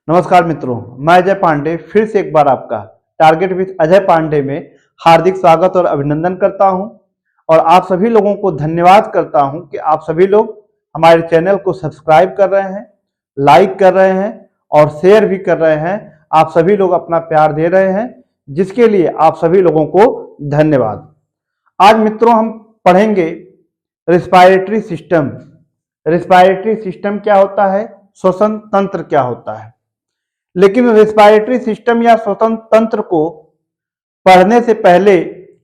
नमस्कार मित्रों, मैं अजय पांडे फिर से एक बार आपका टारगेट विद अजय पांडे में हार्दिक स्वागत और अभिनंदन करता हूं। और आप सभी लोगों को धन्यवाद करता हूं कि आप सभी लोग हमारे चैनल को सब्सक्राइब कर रहे हैं, लाइक कर रहे हैं और शेयर भी कर रहे हैं। आप सभी लोग अपना प्यार दे रहे हैं, जिसके लिए आप सभी लोगों को धन्यवाद। आज मित्रों हम पढ़ेंगे रिस्पायरेटरी सिस्टम। रिस्पायरेटरी सिस्टम क्या होता है, श्वसन तंत्र क्या होता है। लेकिन रेस्पिरेटरी सिस्टम या श्वसन तंत्र को पढ़ने से पहले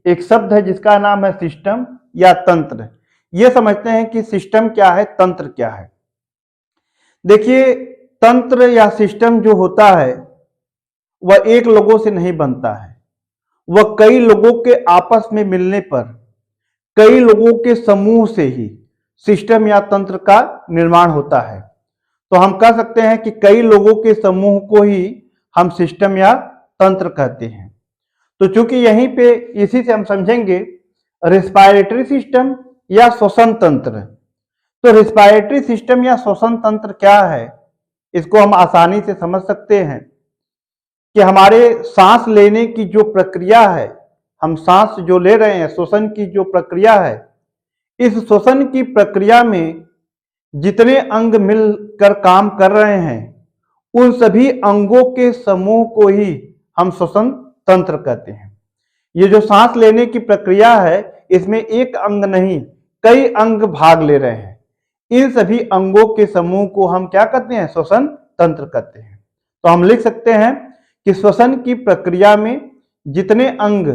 एक शब्द है जिसका नाम है सिस्टम या तंत्र। ये समझते हैं कि सिस्टम क्या है, तंत्र क्या है। देखिए, तंत्र या सिस्टम जो होता है वह एक लोगों से नहीं बनता है, वह कई लोगों के आपस में मिलने पर, कई लोगों के समूह से ही सिस्टम या तंत्र का निर्माण होता है। तो हम कह सकते हैं कि कई लोगों के समूह को ही हम सिस्टम या तंत्र कहते हैं। तो चूंकि यहीं पे इसी से हम समझेंगे रिस्पायरेटरी सिस्टम या श्वसन तंत्र। तो रिस्पायरेटरी सिस्टम या श्वसन तंत्र क्या है, इसको हम आसानी से समझ सकते हैं कि हमारे सांस लेने की जो प्रक्रिया है, हम सांस जो ले रहे हैं, श्वसन की जो प्रक्रिया है, इस श्वसन की प्रक्रिया में जितने अंग मिलकर काम कर रहे हैं उन सभी अंगों के समूह को ही हम श्वसन तंत्र कहते हैं। ये जो सांस लेने की प्रक्रिया है, इसमें एक अंग नहीं कई अंग भाग ले रहे हैं। इन सभी अंगों के समूह को हम क्या कहते हैं, श्वसन तंत्र कहते हैं। तो हम लिख सकते हैं कि श्वसन की प्रक्रिया में जितने अंग,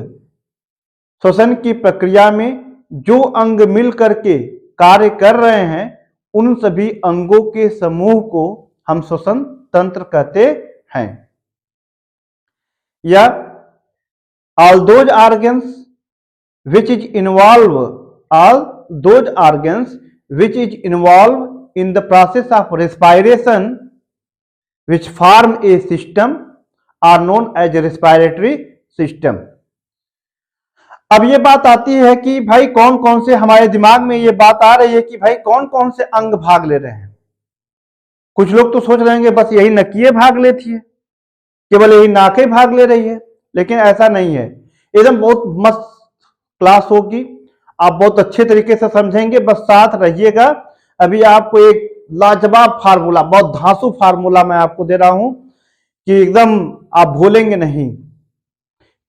श्वसन की प्रक्रिया में जो अंग मिल करके कार्य कर रहे हैं उन सभी अंगों के समूह को हम श्वसन तंत्र कहते हैं। या all those organs which is involved in the process of respiration which form a system are known as respiratory system। अब ये बात आती है कि भाई कौन कौन से, हमारे दिमाग में ये बात आ रही है कि भाई कौन कौन से अंग भाग ले रहे हैं। कुछ लोग तो सोच रहे हैं बस यही नकिए भाग लेती है, केवल यही नाकें भाग ले रही है, लेकिन ऐसा नहीं है। एकदम बहुत मस्त क्लास होगी, आप बहुत अच्छे तरीके से समझेंगे, बस साथ रहिएगा। अभी आपको एक लाजवाब फार्मूला, बहुत धांसू फार्मूला मैं आपको दे रहा हूं कि एकदम आप भूलेंगे नहीं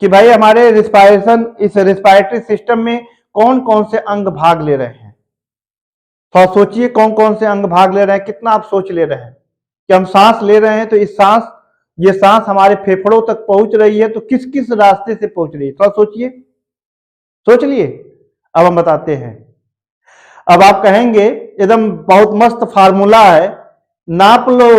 कि भाई हमारे रिस्पायरेशन, इस रिस्पायरेटरी सिस्टम में कौन कौन से अंग भाग ले रहे हैं। तो सोचिए कौन कौन से अंग भाग ले रहे हैं। कितना आप सोच ले रहे हैं कि हम सांस ले रहे हैं, तो इस सांस, ये सांस हमारे फेफड़ों तक पहुंच रही है, तो किस किस रास्ते से पहुंच रही है, थोड़ा सोचिए, सोच लिए। अब हम बताते हैं। अब आप कहेंगे एकदम बहुत मस्त फार्मूला है, नाप लो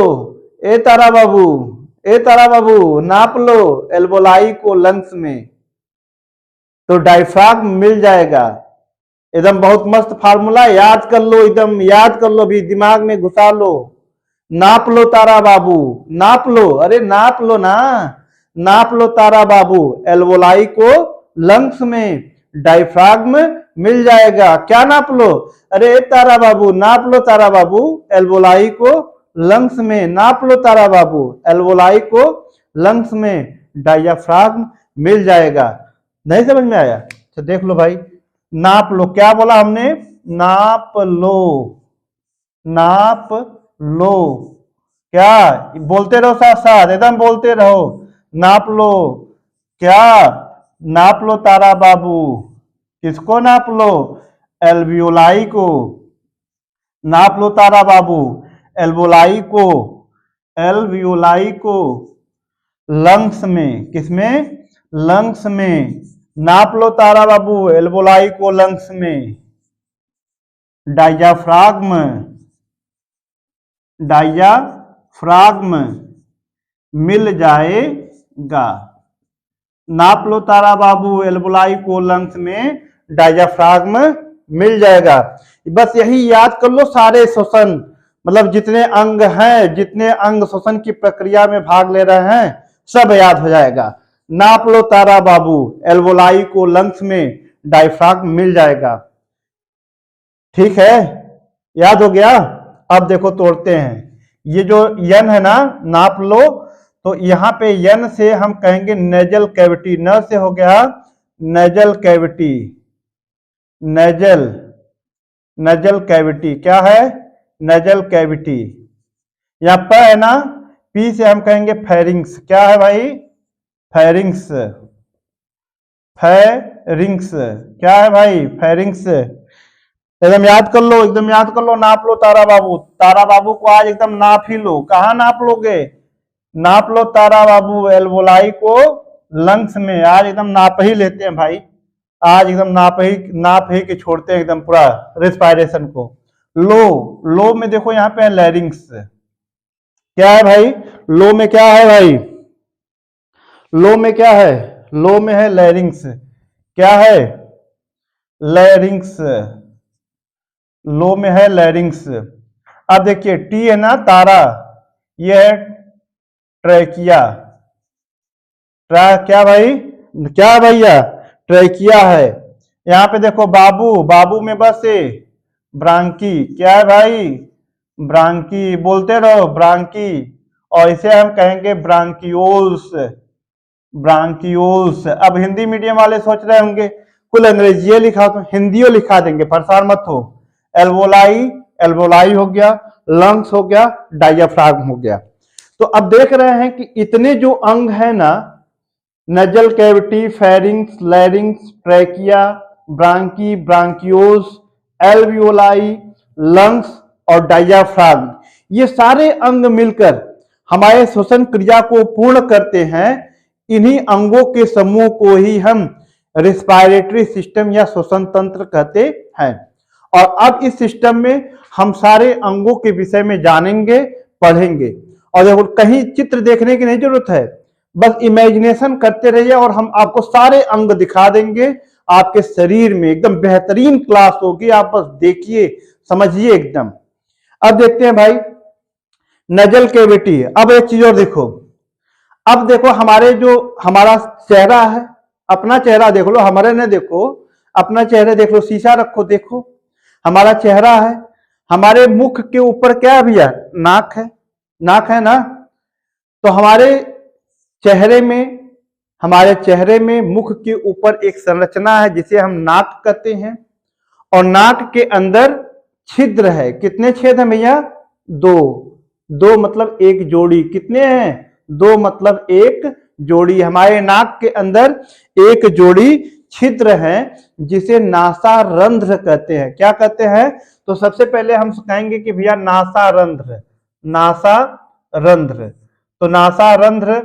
ए तारा बाबू, ए तारा बाबू नाप लो एल्वोलाई को लंग्स में, तो डायफ्राम मिल जाएगा। एकदम बहुत मस्त फार्मूला, याद कर लो, एकदम याद कर लो, अभी दिमाग में घुसा लो। नाप लो तारा बाबू, नाप लो, अरे नाप लो ना, नाप लो तारा बाबू एल्वोलाई को लंग्स में, डायफ्राम मिल जाएगा। क्या नाप लो, अरे तारा बाबू नाप लो, तारा बाबू एल्वोलाई को लंग्स में, नाप लो तारा बाबू एल्वोलाई को लंग्स में, डायफ्राम मिल जाएगा। नहीं समझ में आया तो देख लो भाई, नाप लो, क्या बोला हमने, नाप लो, नाप लो, क्या बोलते रहो, साथ साथ एकदम बोलते रहो, नाप लो, क्या नाप लो तारा बाबू, किसको नाप लो, एल्वियोलाई को, नाप लो तारा बाबू एल्वोलाई को, एल्वियोलाई को लंग्स में, किसमें, लंग्स में, नाप लो तारा बाबू एल्वोलाई को लंग्स में, डायफ्राम, डायफ्राम मिल जाएगा। नाप लो तारा बाबू एल्वोलाई को लंग्स में, डायफ्राम मिल जाएगा। बस यही याद कर लो, सारे श्वसन, मतलब जितने अंग हैं, जितने अंग श्वसन की प्रक्रिया में भाग ले रहे हैं, सब याद हो जाएगा। नाप लो तारा बाबू एल्वोलाई को लंग्स में, डायफ्राम मिल जाएगा। ठीक है, याद हो गया। अब देखो तोड़ते हैं। ये जो यन है ना, नाप लो, तो यहाँ पे यन से हम कहेंगे नेजल कैविटी, न से हो गया nasal cavity, nasal, nasal cavity, क्या है नजल कैविटी। यहाँ प है ना, पी से हम कहेंगे फेरिंग्स, क्या है भाई फेरिंग्स, फेरिंग्स, क्या है भाई फेरिंग्स। एकदम याद कर लो, एकदम याद कर लो, नाप लो तारा बाबू, तारा बाबू को आज एकदम नाप ही लो। कहाँ नाप लोगे, नाप लो तारा बाबू एल्वोलाई को लंग्स में, आज एकदम नाप ही लेते हैं भाई, आज एकदम नाप ही के छोड़ते हैं एकदम पूरा रेस्पायरेशन को। लो, लो में देखो यहाँ पे है लैरिंग्स, क्या है भाई लो में, क्या है भाई लो में, क्या है लो में है लैरिंग्स, क्या है लैरिंग्स, लो में है लैरिंग्स। अब देखिए टी है ना तारा, ये है ट्रैकिया, क्या भाई, क्या है भैया ट्रैकिया है। यहाँ पे देखो बाबू, बाबू में बस ब्रांकी, क्या है भाई ब्रांकी, बोलते रहो ब्रांकी, और इसे हम कहेंगे ब्रांकियोल्स, ब्रांकियोल्स। अब हिंदी मीडियम वाले सोच रहे होंगे कुल अंग्रेजी लिखा, तो हिंदियों लिखा देंगे, परेशान मत हो। एल्वोलाई, एल्वोलाई हो गया, लंग्स हो गया, डायफ्राम हो गया। तो अब देख रहे हैं कि इतने जो अंग है ना, nasal cavity, pharynx, larynx, trachea, bronchi, bronchioles, alveoli, lungs और डायफ्राम, ये सारे अंग मिलकर हमारे श्वसन क्रिया को पूर्ण करते हैं। इन्हीं अंगों के समूह को ही हम रेस्पिरेटरी सिस्टम या श्वसन तंत्र कहते हैं। और अब इस सिस्टम में हम सारे अंगों के विषय में जानेंगे, पढ़ेंगे। और देखो कहीं चित्र देखने की नहीं जरूरत है, बस इमेजिनेशन करते रहिए और हम आपको सारे अंग दिखा देंगे आपके शरीर में। एकदम बेहतरीन क्लास होगी, आप बस देखिए समझिए एकदम। अब देखते हैं भाई नजल कैविटी। अब एक चीज और देखो, अब देखो हमारे जो हमारा चेहरा है, अपना चेहरा देख लो, हमारे ने देखो, अपना चेहरा देख लो, शीशा रखो, देखो हमारा चेहरा है, हमारे मुख के ऊपर क्या है भैया नाक है, नाक है ना। तो हमारे चेहरे में मुख के ऊपर एक संरचना है जिसे हम नाक कहते हैं, और नाक के अंदर छिद्र है। कितने छेद हैं भैया, दो, दो मतलब एक जोड़ी, कितने हैं दो मतलब एक जोड़ी। हमारे नाक के अंदर एक जोड़ी छिद्र है जिसे नासारंध्र कहते हैं। क्या कहते हैं, तो सबसे पहले हम कहेंगे कि भैया नासारंध्र, नासारंध्र। तो नासारंध्र,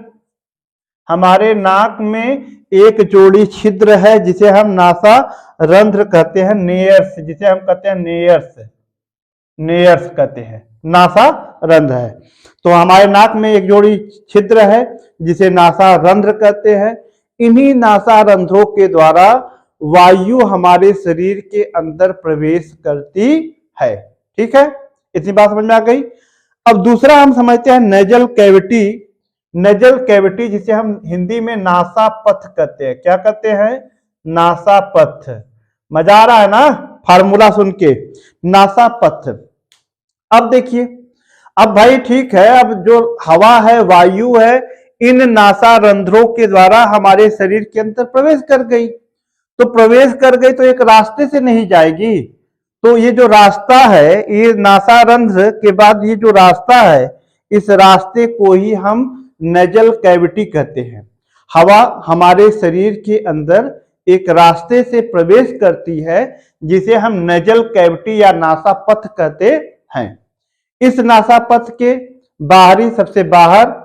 हमारे नाक में एक जोड़ी छिद्र है जिसे हम नासारंध्र कहते हैं, नेयर्स, जिसे हम कहते हैं नेयर्स, नेयर्स कहते हैं, नासारंध्र है। तो हमारे नाक में एक जोड़ी छिद्र है जिसे नासारंध्र कहते हैं। इन्हीं नासारंध्रों के द्वारा वायु हमारे शरीर के अंदर प्रवेश करती है। ठीक है, इतनी बात समझ में आ गई। अब दूसरा हम समझते हैं नेजल कैविटी। नेजल कैविटी जिसे हम हिंदी में नासापथ कहते हैं। क्या कहते हैं, नासापथ। मजा आ रहा है ना फार्मूला सुन के, नासापथ। अब देखिए, अब भाई ठीक है, अब जो हवा है, वायु है, इन नासारंध्रों के द्वारा हमारे शरीर के अंदर प्रवेश कर गई। तो प्रवेश कर गई तो एक रास्ते से नहीं जाएगी, तो ये जो रास्ता है, ये नासारंध्र के बाद ये जो रास्ता है, इस रास्ते को ही हम नेजल कैविटी कहते हैं। हवा हमारे शरीर के अंदर एक रास्ते से प्रवेश करती है जिसे हम नेजल कैविटी या नासापथ कहते हैं। इस नासापथ के बाहरी, सबसे बाहर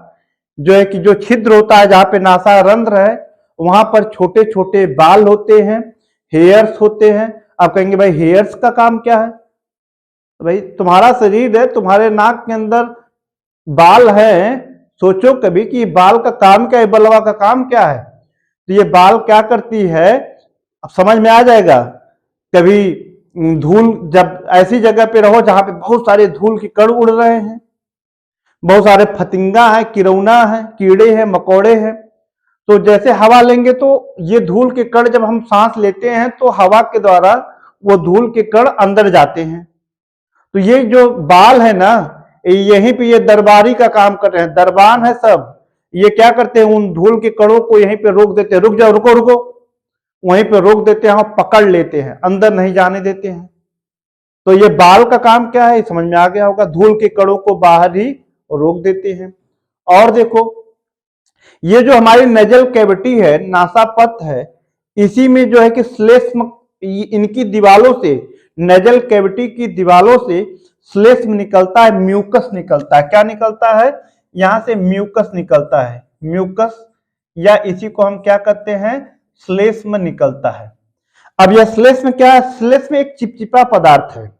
जो है कि जो छिद्र होता है, जहां पे नासारंध्र है, वहां पर छोटे छोटे बाल होते हैं, हेयर्स होते हैं। आप कहेंगे भाई हेयर्स का काम क्या है, तो भाई तुम्हारा शरीर है, तुम्हारे नाक के अंदर बाल है, सोचो कभी कि बाल का काम क्या है, बलवा का काम क्या है। तो ये बाल क्या करती है, अब समझ में आ जाएगा। कभी धूल, जब ऐसी जगह पे रहो जहां पे बहुत सारे धूल के कण उड़ रहे हैं, बहुत सारे फतिंगा है, किरौना है, कीड़े हैं, मकोड़े हैं, तो जैसे हवा लेंगे तो ये धूल के कण, जब हम सांस लेते हैं तो हवा के द्वारा वो धूल के कण अंदर जाते हैं। तो ये जो बाल है ना, यहीं पे ये दरबारी का काम कर रहे हैं, दरबान है सब। ये क्या करते हैं, उन धूल के कणों को यहीं पे रोक देते हैं, रुक जाओ, रुको रुको, वहीं पे रोक देते हैं और पकड़ लेते हैं, अंदर नहीं जाने देते हैं। तो ये बाल का काम क्या है, समझ में आ गया होगा, धूल के कणों को बाहर ही रोक देते हैं। और देखो, ये जो हमारी नेजल कैविटी है, नासापथ है, इसी में जो है कि श्लेष्म, इनकी दीवालों से, नेजल कैविटी की दीवालों से श्लेष्म निकलता है, म्यूकस निकलता है। क्या निकलता है, यहां से म्यूकस निकलता है, म्यूकस, या इसी को हम क्या कहते हैं, श्लेष्म निकलता है। अब यह श्लेष्म क्या है, श्लेष्म एक चिपचिपा पदार्थ है।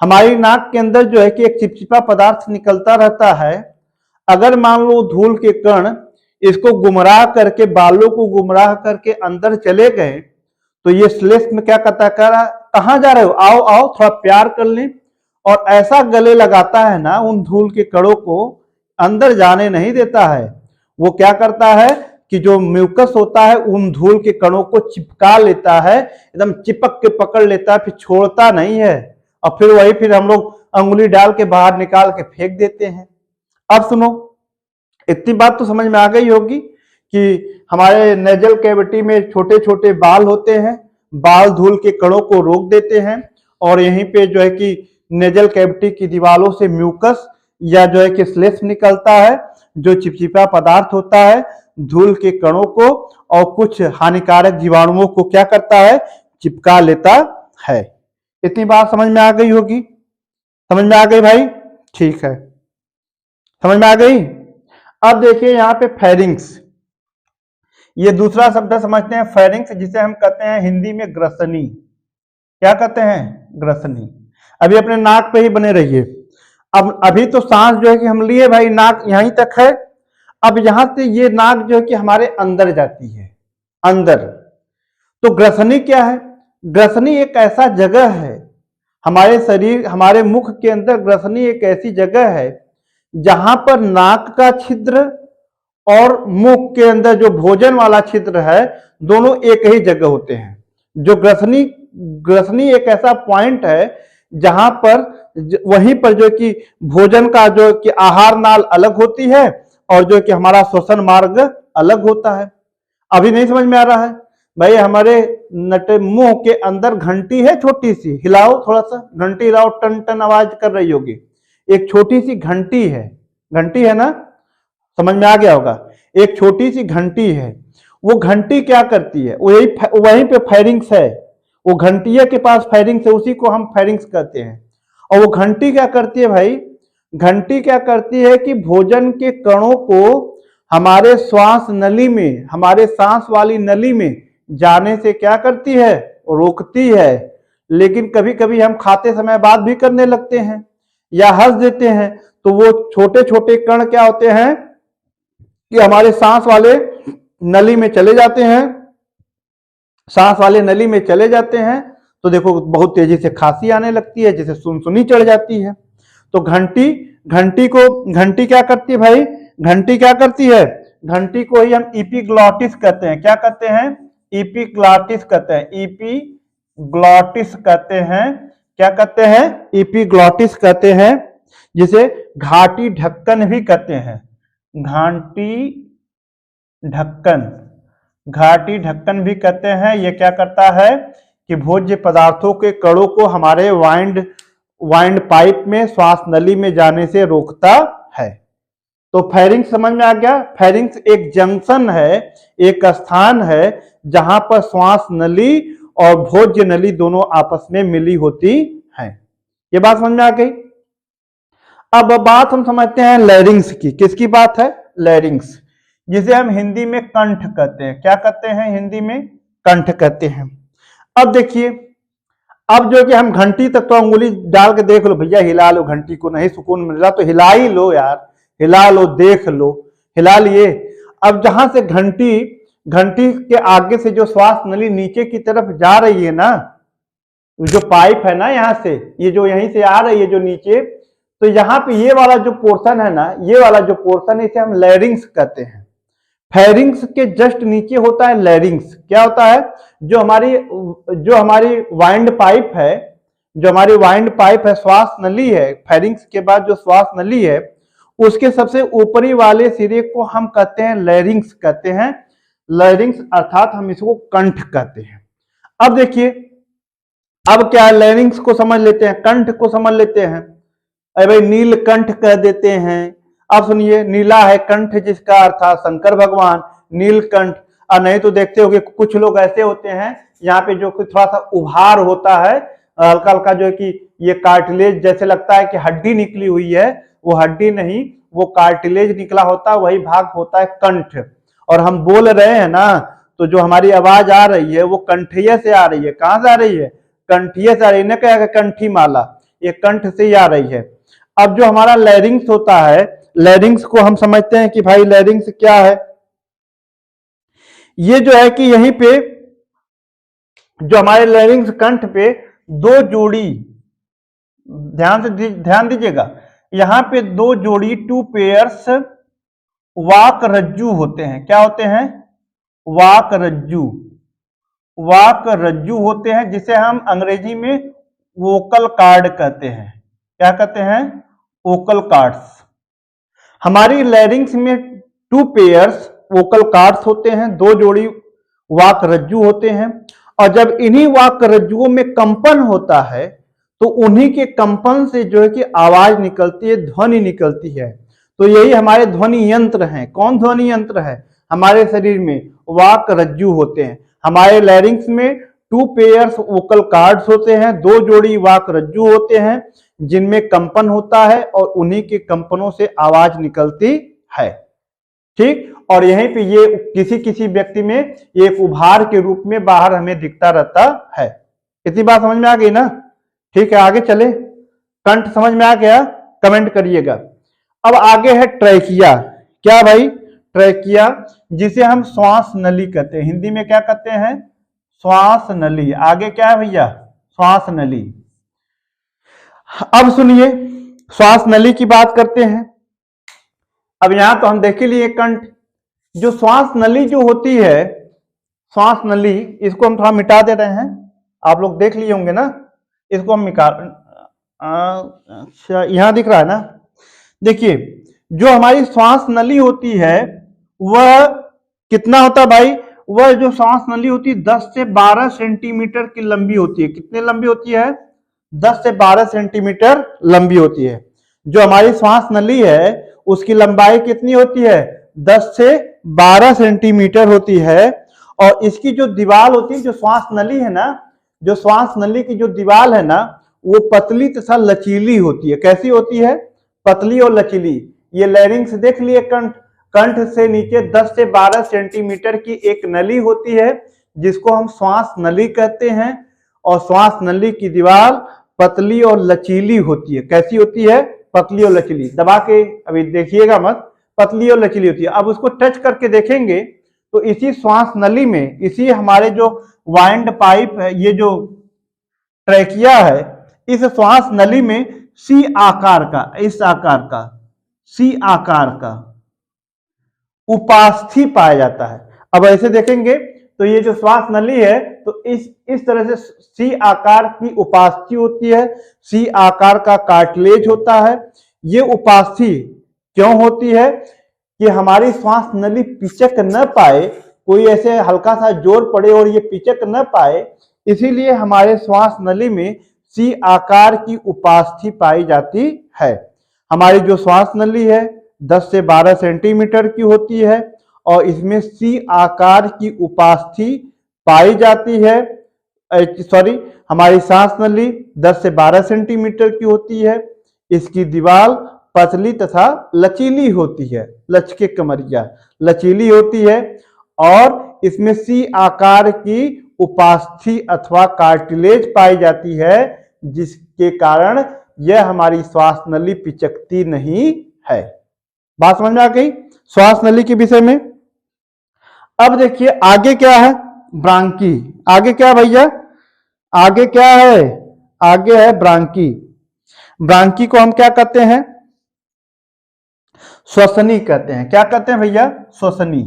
हमारी नाक के अंदर जो है कि एक चिपचिपा पदार्थ निकलता रहता है। अगर मान लो धूल के कण इसको गुमराह करके, बालों को गुमराह करके अंदर चले गए, तो ये श्लेष्म क्या कहता है, कहां जा रहे हो, आओ आओ, थोड़ा प्यार कर लें, और ऐसा गले लगाता है ना, उन धूल के कणों को अंदर जाने नहीं देता है। वो क्या करता है कि जो म्यूकस होता है उन धूल के कणों को चिपका लेता है, एकदम चिपक के पकड़ लेता है, फिर छोड़ता नहीं है, और फिर वही फिर हम लोग अंगुली डाल के बाहर निकाल के फेंक देते हैं। अब सुनो, इतनी बात तो समझ में आ गई होगी कि हमारे नेजल कैविटी में छोटे छोटे बाल होते हैं, बाल धूल के कणों को रोक देते हैं, और यहीं पे जो है कि नेजल कैविटी की दीवारों से म्यूकस या जो है कि श्लेष्म निकलता है, जो चिपचिपा पदार्थ होता है, धूल के कणों को और कुछ हानिकारक जीवाणुओं को क्या करता है, चिपका लेता है। इतनी बात समझ में आ गई होगी, समझ में आ गई भाई, ठीक है, समझ में आ गई। अब देखिए यहाँ पे फेरिंग्स, ये दूसरा शब्द समझते हैं, फेरिंग्स, जिसे हम कहते हैं हिंदी में ग्रसनी। क्या कहते हैं, ग्रसनी। अभी अपने नाक पे ही बने रहिए। अब अभी तो सांस जो है कि हम लिए भाई, नाक यहीं तक है। अब यहां से ये नाक जो है कि हमारे अंदर जाती है, अंदर। तो ग्रसनी क्या है, ग्रसनी एक ऐसा जगह है हमारे शरीर, हमारे मुख के अंदर, ग्रसनी एक ऐसी जगह है जहां पर नाक का छिद्र और मुख के अंदर जो भोजन वाला छिद्र है, दोनों एक ही जगह होते हैं। जो ग्रसनी एक ऐसा पॉइंट है जहां पर वहीं पर जो कि भोजन का जो कि आहार नाल अलग होती है, और जो कि हमारा श्वसन मार्ग अलग होता है। अभी नहीं समझ में आ रहा है भाई, हमारे नटे मुंह के अंदर घंटी है छोटी सी, हिलाओ थोड़ा सा, घंटी हिलाओ, टन टन आवाज कर रही होगी। एक छोटी सी घंटी है ना, समझ में आ गया होगा, एक छोटी सी घंटी है। वो घंटी क्या करती है, वहीं पे फेरिंग्स है, वो घंटिया के पास फेरिंग्स है, उसी को हम फेरिंग्स कहते हैं। और वो घंटी क्या करती है भाई, घंटी क्या करती है कि भोजन के कणों को हमारे श्वास नली में, हमारे सांस वाली नली में जाने से क्या करती है, रोकती है। लेकिन कभी कभी हम खाते समय बात भी करने लगते हैं या हंस देते हैं, तो वो छोटे छोटे कण क्या होते हैं कि हमारे सांस वाले नली में चले जाते हैं, सांस वाले नली में चले जाते हैं, तो देखो बहुत तेजी से खांसी आने लगती है, जिसे सुनसुनी चढ़ जाती है। तो घंटी क्या करती है भाई, घंटी क्या करती है, घंटी को ही हम इपीग्लॉटिस कहते हैं। क्या कहते हैं, इपीग्लॉटिस कहते हैं, इपीग्लॉटिस कहते हैं। क्या कहते हैं, इपीग्लॉटिस कहते हैं, जिसे घाटी ढक्कन भी कहते हैं। घाटी ढक्कन भी कहते हैं। ये क्या करता है कि भोज्य पदार्थों के कणों को हमारे वाइंड पाइप में, श्वास नली में जाने से रोकता है। तो फेरिंग्स समझ में आ गया। फेरिंग्स एक जंक्शन है, एक स्थान है जहां पर श्वास नली और भोज्य नली दोनों आपस में मिली होती है। ये बात समझ में आ गई। अब बात हम समझते हैं लैरिंग्स की। किसकी बात है, लैरिंग्स, जिसे हम हिंदी में कंठ कहते हैं। क्या कहते हैं, हिंदी में कंठ कहते हैं। अब देखिए, अब जो कि हम घंटी तक तो अंगुली डाल के देख लो भैया, हिला लो घंटी को, नहीं सुकून मिल रहा तो हिला ही लो यार, हिला लो, देख लो, हिला लिए। अब जहां से घंटी के आगे से जो श्वास नली नीचे की तरफ जा रही है ना, जो पाइप है ना, यहां से ये जो यहीं से आ रही है जो नीचे, तो यहाँ पे ये वाला जो पोर्शन है ना, ये वाला जो पोर्शन है, इसे हम लैरिंग्स कहते हैं। फेरिंग्स के जस्ट नीचे होता है लैरिंग्स। क्या होता है, जो हमारी वाइंड पाइप है, जो हमारी वाइंड पाइप है, श्वास नली है, फेरिंग्स के बाद जो श्वास नली है, उसके सबसे ऊपरी वाले सिरे को हम कहते हैं लैरिंग्स कहते हैं। लैरिंग्स अर्थात हम इसको कंठ कहते हैं। अब देखिए, अब क्या है, लैरिंग्स को समझ लेते हैं, कंठ को समझ लेते हैं। अरे भाई नीलकंठ कह देते हैं। अब सुनिए, नीला है कंठ जिसका, अर्थात शंकर भगवान नीलकंठ। और नहीं तो देखते होंगे कुछ लोग ऐसे होते हैं यहाँ पे जो थोड़ा सा उभार होता है, हल्का हल्का, जो है कि ये कार्टिलेज जैसे लगता है कि हड्डी निकली हुई है, वो हड्डी नहीं, वो कार्टिलेज निकला होता है, वही भाग होता है कंठ। और हम बोल रहे हैं ना, तो जो हमारी आवाज आ रही है वो कंठीय से आ रही है। कहां से आ रही है? कंठीय से आ रही है। न कहेगा कंठी माला, ये कंठ से ही आ रही है। अब जो हमारा लैरिंग्स होता है, लैरिंग्स को हम समझते हैं कि भाई लैरिंग्स क्या है। ये जो है कि यहीं पे जो हमारे लैरिंग्स कंठ पे दो जोड़ी, ध्यान दीजिएगा, यहां पे दो जोड़ी, टू पेयर्स वाक रज्जू होते हैं। क्या होते हैं? वाक रज्जू। वाक रज्जू होते हैं, जिसे हम अंग्रेजी में वोकल कार्ड कहते हैं। क्या कहते हैं? Vocal cords. हमारी लैरिंग्स में टू पेयर्स वोकल कार्ड्स होते हैं, दो जोड़ी वाक रज्जू होते हैं। और जब इन्हीं वाक रज्जुओं में कंपन होता है, तो उन्हीं के कंपन से जो है कि आवाज निकलती है, ध्वनि निकलती है। तो यही हमारे ध्वनि यंत्र हैं। कौन ध्वनि यंत्र है? हमारे शरीर में वाक रज्जू होते हैं। हमारे लैरिंग्स में टू पेयर्स वोकल कार्ड्स होते हैं, दो जोड़ी वाक रज्जू होते हैं, जिनमें कंपन होता है और उन्हीं के कंपनों से आवाज निकलती है। ठीक। और यहीं पे ये किसी किसी व्यक्ति में एक उभार के रूप में बाहर हमें दिखता रहता है। इतनी बात समझ में आ गई ना? ठीक है, आगे चले। कंठ समझ में आ गया? कमेंट करिएगा। अब आगे है ट्रैकिया। क्या भाई? ट्रैकिया, जिसे हम श्वास नली कहते हैं। हिंदी में क्या कहते हैं? श्वास नली। आगे क्या है भैया? श्वास नली। अब सुनिए, श्वास नली की बात करते हैं। अब यहां तो हम देख ही लिए कंठ। जो श्वास नली जो होती है, श्वास नली, इसको हम थोड़ा मिटा दे रहे हैं। आप लोग देख लिए होंगे ना, इसको हम अच्छा, यहां दिख रहा है ना? देखिए, जो हमारी श्वास नली होती है वह कितना होता है भाई? वह जो श्वास नली होती है 10 से 12 सेंटीमीटर की लंबी होती है। कितनी लंबी होती है? 10 से 12 सेंटीमीटर लंबी होती है। जो हमारी श्वास नली है उसकी लंबाई कितनी होती है? 10 से 12 सेंटीमीटर होती है। और इसकी जो दीवार होती है, जो श्वास नली है ना, जो श्वास नली की जो दीवार है ना, वो पतली तथा लचीली होती है। कैसी होती है? पतली और लचीली। ये लैरिंग्स देख लिए, कंठ, कंठ से नीचे 10 से 12 सेंटीमीटर की एक नली होती है, जिसको हम श्वास नली कहते हैं। और श्वास नली की दीवार पतली और लचीली होती है। कैसी होती है? पतली और लचीली। दबा के अभी देखिएगा मत, पतली और लचीली होती है। अब उसको टच करके देखेंगे तो इसी श्वास नली में, इसी हमारे जो वाइंड पाइप है, ये जो ट्रैकिया है, इस श्वास नली में सी आकार का, इस आकार का, सी आकार का उपास्थि पाया जाता है। अब ऐसे देखेंगे तो ये जो श्वास नली है, तो इस तरह से सी आकार की उपास्थि होती है। सी आकार का कार्टिलेज होता है। ये उपास्थि क्यों होती है? कि हमारी श्वास नली पिचक न पाए, कोई ऐसे हल्का सा जोर पड़े और ये पिचक न पाए, इसीलिए हमारे श्वास नली में सी आकार की उपास्थि पाई जाती है। हमारी जो श्वास नली है 10 से 12 सेंटीमीटर की होती है और इसमें सी आकार की उपास्थि पाई जाती है। सॉरी, हमारी सांस नली 10 से 12 सेंटीमीटर की होती है। इसकी दीवार पतली तथा लचीली होती है। लचके कमरिया, लचीली होती है। और इसमें सी आकार की उपास्थि अथवा कार्टिलेज पाई जाती है, जिसके कारण यह हमारी श्वास नली पिचकती नहीं है। बात समझ में आ गई श्वास नली के विषय में? अब देखिए आगे क्या है? ब्रांकी। आगे क्या है भैया? आगे क्या है? आगे है ब्रांकी। ब्रांकी को हम क्या कहते हैं? श्वसनी कहते हैं। क्या कहते हैं भैया? श्वसनी।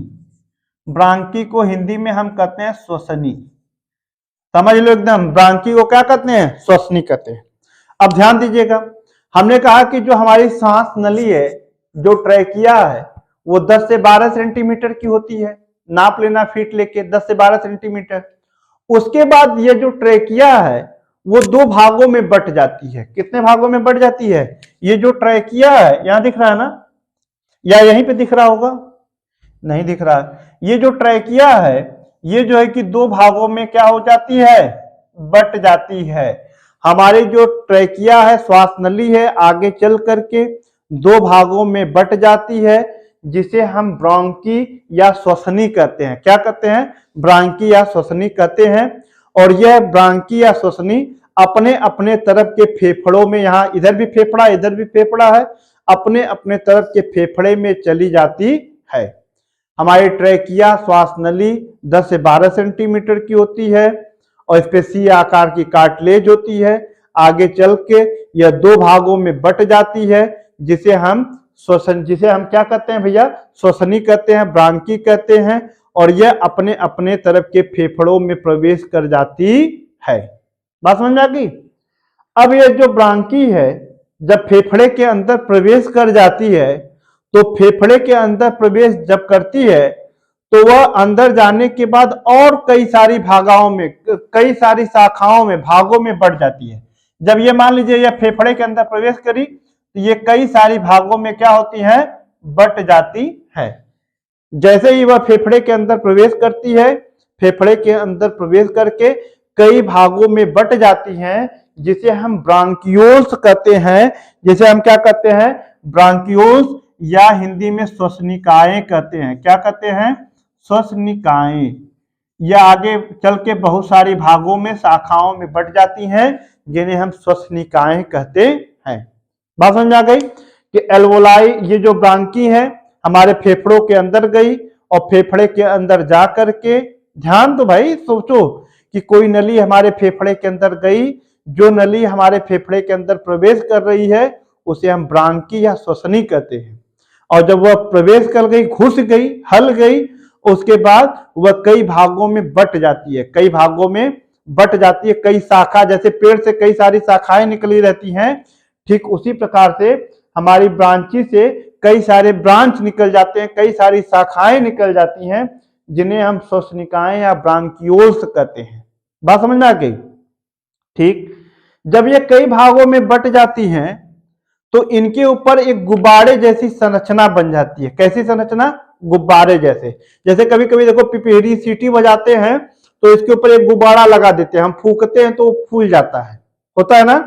ब्रांकी को हिंदी में हम कहते हैं श्वसनी। समझ लो एकदम। ब्रांकी को क्या कहते हैं? श्वसनी कहते हैं। अब ध्यान दीजिएगा, हमने कहा कि जो हमारी सांस नली है, जो ट्रैकिया है, वो 10 से 12 सेंटीमीटर की होती है। नाप लेना फीट लेके 10 से 12 सेंटीमीटर। उसके बाद ये जो ट्रैकिया है वो दो भागों में बट जाती है। कितने भागों में बट जाती है? ये जो ट्रैकिया है, यहां दिख रहा है ना, या यहीं पे दिख रहा होगा? नहीं दिख रहा है। ये जो ट्रैकिया है, ये जो है कि दो भागों में क्या हो जाती है? बट जाती है। हमारी जो ट्रैकिया है, श्वास नली है, आगे चल करके दो भागों में बट जाती है, जिसे हम ब्रोंकी या श्वसनी कहते हैं। क्या कहते हैं? ब्रांकी या श्वसनी कहते हैं। और यह ब्रांकी या श्वसनी अपने अपने तरफ के फेफड़ों में, यहां इधर भी फेफड़ा इधर भी फेफड़ा है, अपने अपने तरफ के फेफड़े में चली जाती है। हमारी ट्रैकिया श्वास नली 10 से 12 सेंटीमीटर की होती है और इस पे सी आकार की कार्टिलेज होती है। आगे चल के यह दो भागों में बट जाती है, जिसे हम क्या कहते हैं भैया? श्वसनी कहते हैं, ब्रांकी कहते हैं। और यह अपने अपने तरफ के फेफड़ों में प्रवेश कर जाती है। बात समझ में आ गई? अब ये जो ब्रांकी है, जब फेफड़े के अंदर प्रवेश कर जाती है, तो फेफड़े के अंदर प्रवेश जब करती है, तो वह अंदर जाने के बाद और कई सारी भागों में, कई सारी शाखाओं में, भागों में बढ़ जाती है। जब ये मान लीजिए यह फेफड़े के अंदर प्रवेश करी, तो ये कई सारी भागों में क्या होती है? बट जाती है। जैसे ही वह फेफड़े के अंदर प्रवेश करती है, फेफड़े के अंदर प्रवेश करके कई भागों में बट जाती हैं, जिसे हम ब्रांकियोल्स कहते हैं। जिसे हम क्या कहते हैं? ब्रांकियोल्स, या हिंदी में श्वसनिकाएं कहते हैं। क्या कहते हैं? श्वसनिकाएं। यह आगे चल के बहुत सारी भागों में, शाखाओं में बट जाती हैं, जिन्हें हम श्वसनिकाएं कहते हैं। बात समझ आ गई कि एल्वोलाई, ये जो ब्रांकी है, हमारे फेफड़ों के अंदर गई और फेफड़े के अंदर जा करके, ध्यान तो भाई सोचो कि कोई नली हमारे फेफड़े के अंदर गई, जो नली हमारे फेफड़े के अंदर प्रवेश कर रही है उसे हम ब्रांकी या श्वसनी कहते हैं। और जब वह प्रवेश कर गई, घुस गई, हल गई, उसके बाद वह कई भागों में बट जाती है। कई भागों में बट जाती है। कई शाखा, जैसे पेड़ से कई सारी शाखाएं निकली रहती हैं, ठीक उसी प्रकार से हमारी ब्रांची से कई सारे ब्रांच निकल जाते हैं, कई सारी शाखाएं निकल जाती हैं, जिन्हें हम श्वसनिकाएं या ब्रांकियोल्स कहते हैं। बात समझ में आ गई? ठीक। जब ये कई भागों में बट जाती हैं, तो इनके ऊपर एक गुब्बारे जैसी संरचना बन जाती है। कैसी संरचना? गुब्बारे जैसे। जैसे कभी कभी देखो पिपीहिड़ी सीटी बजाते हैं, तो इसके ऊपर एक गुब्बारा लगा देते हैं, हम फूकते हैं तो फूल जाता है, होता है ना?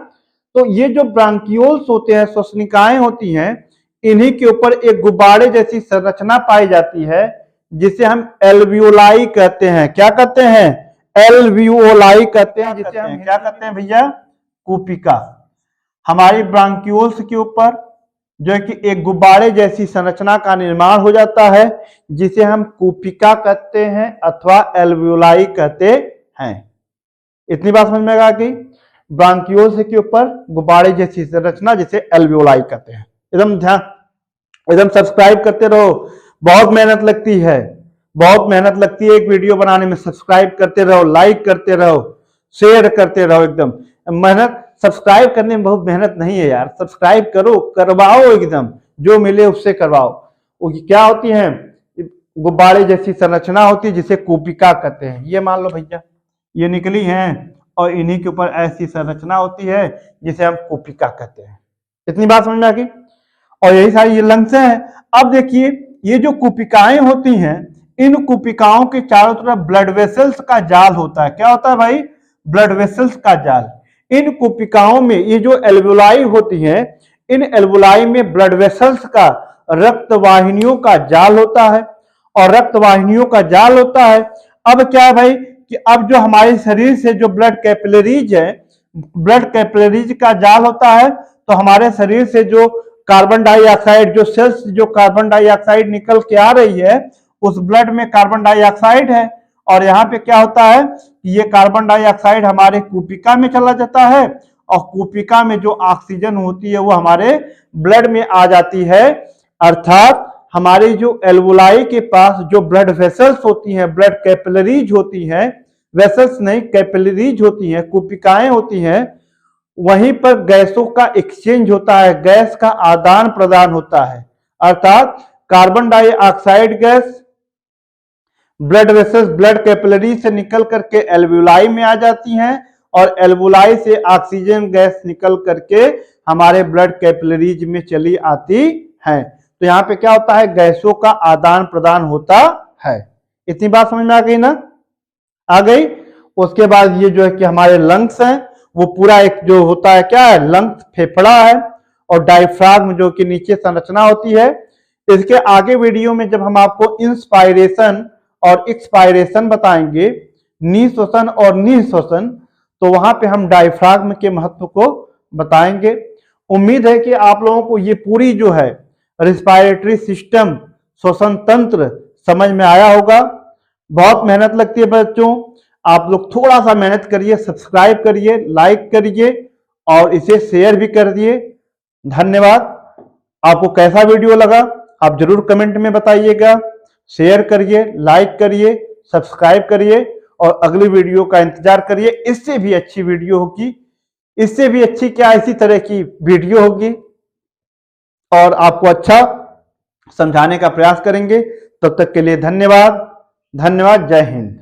तो ये जो ब्रांकियोल्स होते हैं, श्वसनिकाएं होती हैं, इन्हीं के ऊपर एक गुब्बारे जैसी संरचना पाई जाती है, जिसे हम एल्वियोलाई कहते हैं। क्या कहते हैं? एल्वियोलाई कहते हैं, जिसे हम क्या कहते हैं भैया? कूपिका। हमारी ब्रांकियोल्स के ऊपर जो है कि एक गुब्बारे जैसी संरचना का निर्माण हो जाता है, जिसे हम कूपिका कहते हैं अथवा एल्वियोलाई कहते हैं। इतनी बात समझ में आ गई? ब्रांकियोल्स के ऊपर गुब्बारे जैसी संरचना, जिसे एल्वियोलाई कहते हैं। एकदम ध्यान, एकदम सब्सक्राइब करते रहो। बहुत मेहनत लगती है, बहुत मेहनत लगती है एक वीडियो बनाने में। सब्सक्राइब करते रहो, लाइक करते रहो, शेयर करते रहो। एकदम मेहनत, सब्सक्राइब करने में बहुत मेहनत नहीं है यार। सब्सक्राइब करो, करवाओ, एकदम जो मिले उससे करवाओ। वो क्या होती है? गुब्बारे जैसी संरचना होती है, जिसे कूपिका कहते हैं। ये मान लो भैया, ये निकली हैं और इन्हीं के ऊपर ऐसी संरचना होती है, जिसे हम कूपिका कहते हैं। इतनी बात समझ में आ गई? और यही सारी ये लंग्स हैं। अब देखिए, ये जो कूपिकाएं होती हैं, इन कूपिकाओं के चारों तरफ ब्लड वेसल्स का जाल होता है। क्या होता है भाई? ब्लड वेसल्स का जाल। इन कूपिकाओं में ये जो एल्वुलाई होती हैं, इन एल्वुलाई में ब्लड वेसल्स का, रक्त वाहिनियों का जाल होता है। और रक्त वाहिनियों का जाल होता है। अब क्या है भाई कि अब जो हमारे शरीर से जो ब्लड कैपिलरीज है, ब्लड कैपिलरीज का जाल होता है, तो हमारे शरीर से जो कार्बन डाइऑक्साइड, जो सेल्स जो कार्बन डाइऑक्साइड निकल के आ रही है, उस ब्लड में कार्बन डाइऑक्साइड है। और यहाँ पे क्या होता है कि ये कार्बन डाइऑक्साइड हमारे कूपिका में चला जाता है, और कूपिका में जो ऑक्सीजन होती है वो हमारे ब्लड में आ जाती है। अर्थात हमारी जो एल्वुलाई के पास जो ब्लड वेसल्स होती हैं, ब्लड कैपिलरीज होती हैं, वेसल्स नहीं, कैपिलरीज होती हैं, कूपिकाएं होती हैं, वहीं पर गैसों का एक्सचेंज होता है, गैस का आदान प्रदान होता है। अर्थात carbon dioxide gas blood vessels, blood capillary से निकल करके एल्वुलाई में आ जाती हैं और एल्वुलाई से ऑक्सीजन गैस निकल करके हमारे ब्लड कैपिलरीज में चली आती है। तो यहाँ पे क्या होता है, गैसों का आदान प्रदान होता है। इतनी बात समझ में आ गई ना? आ गई। उसके बाद ये जो है कि हमारे लंग्स हैं, वो पूरा एक जो होता है क्या है, लंग्स फेफड़ा है, और डायफ्राग्म जो कि नीचे संरचना होती है। इसके आगे वीडियो में जब हम आपको इंस्पायरेशन और एक्सपायरेशन बताएंगे, निःश्वसन और निःश्वसन, तो वहां पे हम डायफ्राग्म के महत्व को बताएंगे। उम्मीद है कि आप लोगों को ये पूरी जो है रिस्पायरेटरी सिस्टम, श्वसन तंत्र समझ में आया होगा। बहुत मेहनत लगती है बच्चों, आप लोग थोड़ा सा मेहनत करिए, सब्सक्राइब करिए, लाइक करिए और इसे शेयर भी कर दिए। धन्यवाद। आपको कैसा वीडियो लगा आप जरूर कमेंट में बताइएगा। शेयर करिए, लाइक करिए, सब्सक्राइब करिए और अगली वीडियो का इंतजार करिए। इससे भी अच्छी वीडियो होगी, इससे भी अच्छी क्या, इसी तरह की वीडियो होगी और आपको अच्छा समझाने का प्रयास करेंगे। तब तक के लिए धन्यवाद। धन्यवाद। जय हिंद।